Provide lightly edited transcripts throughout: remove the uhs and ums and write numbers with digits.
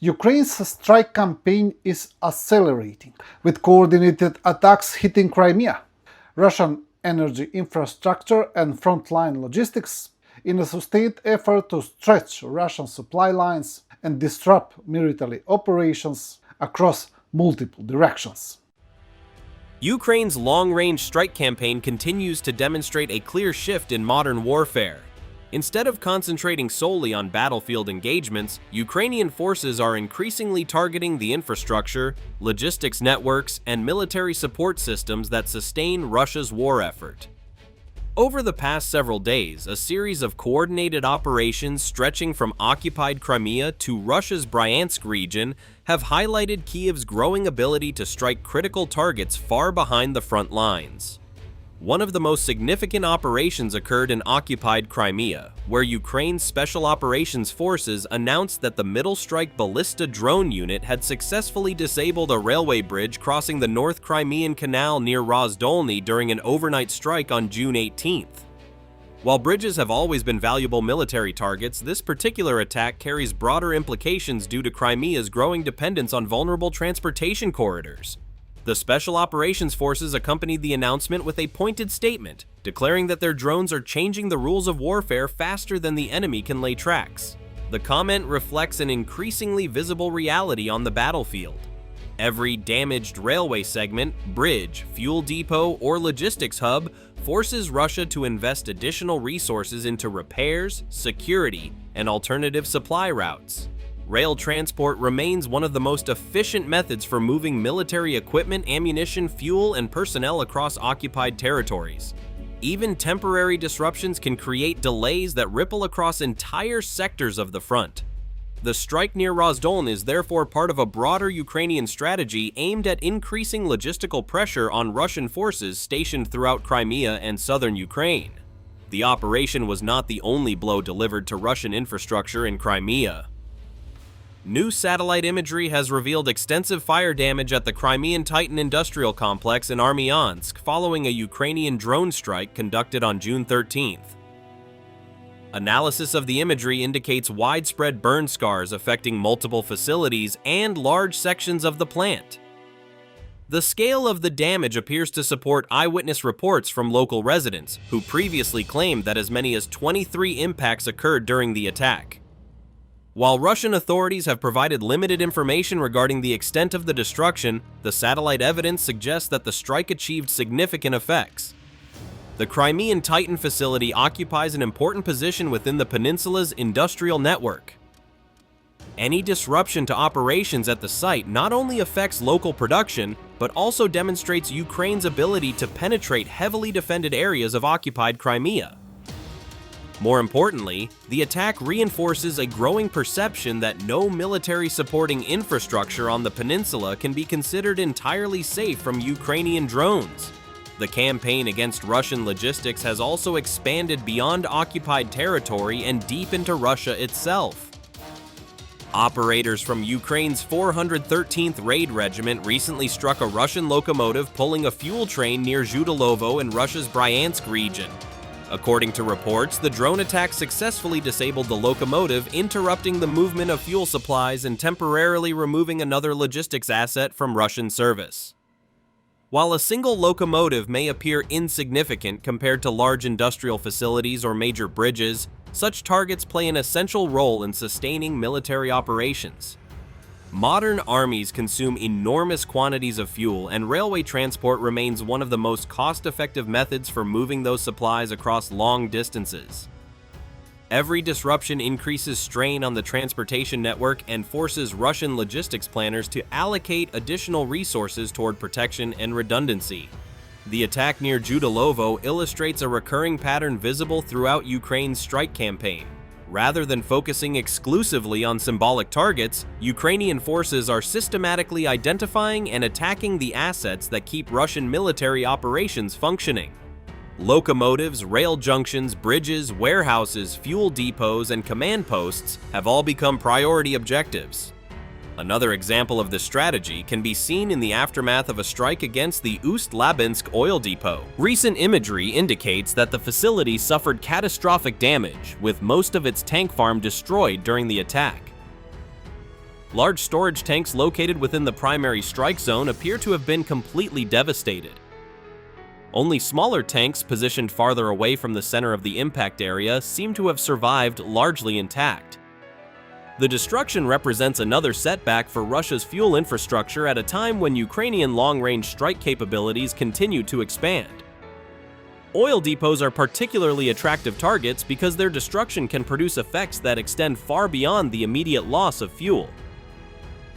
Ukraine's strike campaign is accelerating, with coordinated attacks hitting Crimea, Russian energy infrastructure and frontline logistics, in a sustained effort to stretch Russian supply lines and disrupt military operations across multiple directions. Ukraine's long-range strike campaign continues to demonstrate a clear shift in modern warfare. Instead of concentrating solely on battlefield engagements, Ukrainian forces are increasingly targeting the infrastructure, logistics networks, and military support systems that sustain Russia's war effort. Over the past several days, a series of coordinated operations stretching from occupied Crimea to Russia's Bryansk region have highlighted Kyiv's growing ability to strike critical targets far behind the front lines. One of the most significant operations occurred in occupied Crimea, where Ukraine's Special Operations Forces announced that the Middle Strike Ballista drone unit had successfully disabled a railway bridge crossing the North Crimean Canal near Rozdolny during an overnight strike on June 18th. While bridges have always been valuable military targets, this particular attack carries broader implications due to Crimea's growing dependence on vulnerable transportation corridors. The Special Operations Forces accompanied the announcement with a pointed statement, declaring that their drones are changing the rules of warfare faster than the enemy can lay tracks. The comment reflects an increasingly visible reality on the battlefield. Every damaged railway segment, bridge, fuel depot, or logistics hub forces Russia to invest additional resources into repairs, security, and alternative supply routes. Rail transport remains one of the most efficient methods for moving military equipment, ammunition, fuel, and personnel across occupied territories. Even temporary disruptions can create delays that ripple across entire sectors of the front. The strike near Rozdolny is therefore part of a broader Ukrainian strategy aimed at increasing logistical pressure on Russian forces stationed throughout Crimea and southern Ukraine. The operation was not the only blow delivered to Russian infrastructure in Crimea. New satellite imagery has revealed extensive fire damage at the Crimean Titan industrial complex in Armyansk following a Ukrainian drone strike conducted on June 13th. Analysis of the imagery indicates widespread burn scars affecting multiple facilities and large sections of the plant. The scale of the damage appears to support eyewitness reports from local residents, who previously claimed that as many as 23 impacts occurred during the attack. While Russian authorities have provided limited information regarding the extent of the destruction, the satellite evidence suggests that the strike achieved significant effects. The Crimean Titan facility occupies an important position within the peninsula's industrial network. Any disruption to operations at the site not only affects local production, but also demonstrates Ukraine's ability to penetrate heavily defended areas of occupied Crimea. More importantly, the attack reinforces a growing perception that no military supporting infrastructure on the peninsula can be considered entirely safe from Ukrainian drones. The campaign against Russian logistics has also expanded beyond occupied territory and deep into Russia itself. Operators from Ukraine's 413th Raid Regiment recently struck a Russian locomotive pulling a fuel train near Zhutalovo in Russia's Bryansk region. According to reports, the drone attack successfully disabled the locomotive, interrupting the movement of fuel supplies and temporarily removing another logistics asset from Russian service. While a single locomotive may appear insignificant compared to large industrial facilities or major bridges, such targets play an essential role in sustaining military operations. Modern armies consume enormous quantities of fuel, and railway transport remains one of the most cost-effective methods for moving those supplies across long distances. Every disruption increases strain on the transportation network and forces Russian logistics planners to allocate additional resources toward protection and redundancy. The attack near Zhutalovo illustrates a recurring pattern visible throughout Ukraine's strike campaign. Rather than focusing exclusively on symbolic targets, Ukrainian forces are systematically identifying and attacking the assets that keep Russian military operations functioning. Locomotives, rail junctions, bridges, warehouses, fuel depots, and command posts have all become priority objectives. Another example of this strategy can be seen in the aftermath of a strike against the Ust-Labinsk oil depot. Recent imagery indicates that the facility suffered catastrophic damage, with most of its tank farm destroyed during the attack. Large storage tanks located within the primary strike zone appear to have been completely devastated. Only smaller tanks positioned farther away from the center of the impact area seem to have survived largely intact. The destruction represents another setback for Russia's fuel infrastructure at a time when Ukrainian long-range strike capabilities continue to expand. Oil depots are particularly attractive targets because their destruction can produce effects that extend far beyond the immediate loss of fuel.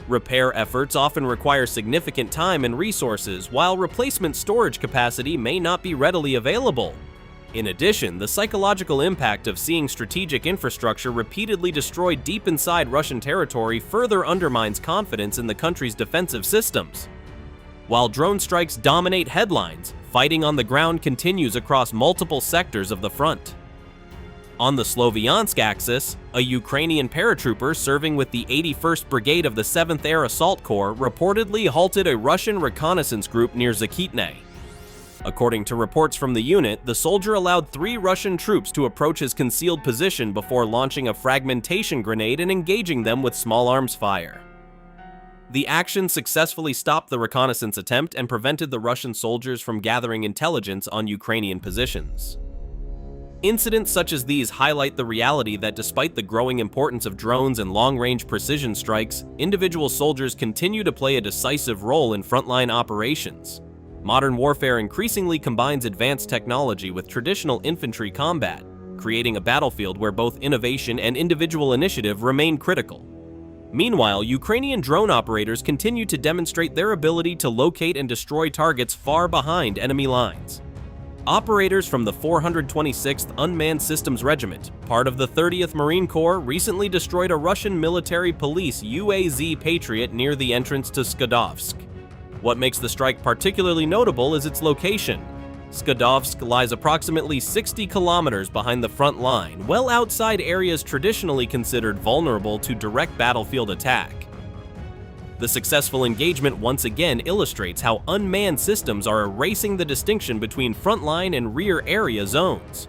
Repair efforts often require significant time and resources, while replacement storage capacity may not be readily available. In addition, the psychological impact of seeing strategic infrastructure repeatedly destroyed deep inside Russian territory further undermines confidence in the country's defensive systems. While drone strikes dominate headlines, fighting on the ground continues across multiple sectors of the front. On the Sloviansk axis, a Ukrainian paratrooper serving with the 81st Brigade of the 7th Air Assault Corps reportedly halted a Russian reconnaissance group near Zakitne. According to reports from the unit, the soldier allowed 3 Russian troops to approach his concealed position before launching a fragmentation grenade and engaging them with small arms fire. The action successfully stopped the reconnaissance attempt and prevented the Russian soldiers from gathering intelligence on Ukrainian positions. Incidents such as these highlight the reality that despite the growing importance of drones and long-range precision strikes, individual soldiers continue to play a decisive role in frontline operations. Modern warfare increasingly combines advanced technology with traditional infantry combat, creating a battlefield where both innovation and individual initiative remain critical. Meanwhile, Ukrainian drone operators continue to demonstrate their ability to locate and destroy targets far behind enemy lines. Operators from the 426th Unmanned Systems Regiment, part of the 30th Marine Corps, recently destroyed a Russian military police UAZ Patriot near the entrance to Skadovsk. What makes the strike particularly notable is its location. Skadovsk lies approximately 60 kilometers behind the front line, well outside areas traditionally considered vulnerable to direct battlefield attack. The successful engagement once again illustrates how unmanned systems are erasing the distinction between frontline and rear area zones.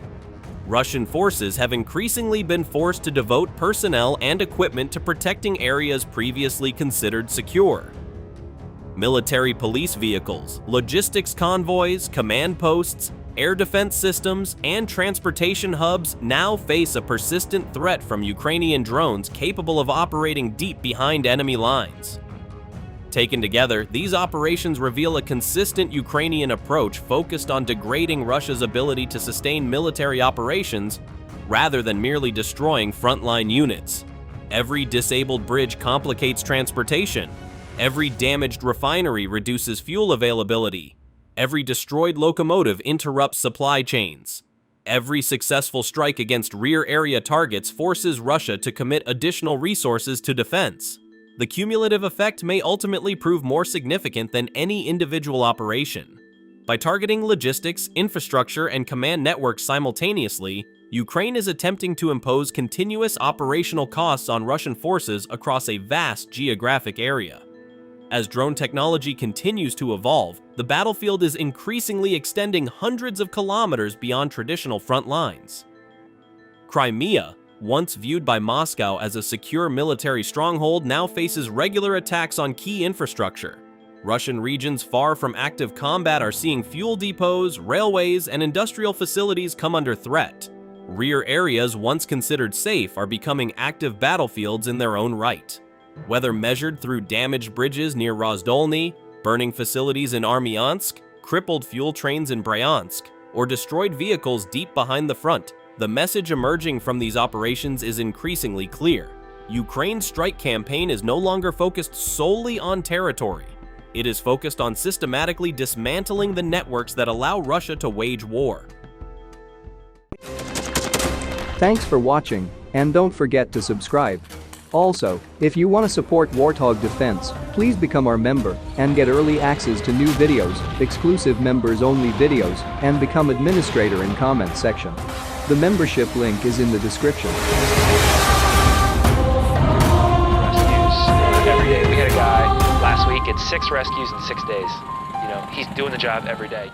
Russian forces have increasingly been forced to devote personnel and equipment to protecting areas previously considered secure. Military police vehicles, logistics convoys, command posts, air defense systems, and transportation hubs now face a persistent threat from Ukrainian drones capable of operating deep behind enemy lines. Taken together, these operations reveal a consistent Ukrainian approach focused on degrading Russia's ability to sustain military operations rather than merely destroying frontline units. Every disabled bridge complicates transportation. Every damaged refinery reduces fuel availability. Every destroyed locomotive interrupts supply chains. Every successful strike against rear area targets forces Russia to commit additional resources to defense. The cumulative effect may ultimately prove more significant than any individual operation. By targeting logistics, infrastructure, and command networks simultaneously, Ukraine is attempting to impose continuous operational costs on Russian forces across a vast geographic area. As drone technology continues to evolve, the battlefield is increasingly extending hundreds of kilometers beyond traditional front lines. Crimea, once viewed by Moscow as a secure military stronghold, now faces regular attacks on key infrastructure. Russian regions far from active combat are seeing fuel depots, railways, and industrial facilities come under threat. Rear areas once considered safe are becoming active battlefields in their own right. Whether measured through damaged bridges near Rozdolny, burning facilities in Armyansk, crippled fuel trains in Bryansk, or destroyed vehicles deep behind the front, the message emerging from these operations is increasingly clear. Ukraine's strike campaign is no longer focused solely on territory. It is focused on systematically dismantling the networks that allow Russia to wage war. Thanks for watching, and don't forget to subscribe. Also, if you want to support Warthog Defense, please become our member and get early access to new videos, exclusive members-only videos, and become administrator in comment section. The membership link is in the description. Rescues every day. We had a guy last week, it's 6 rescues in 6 days. You know, he's doing the job every day.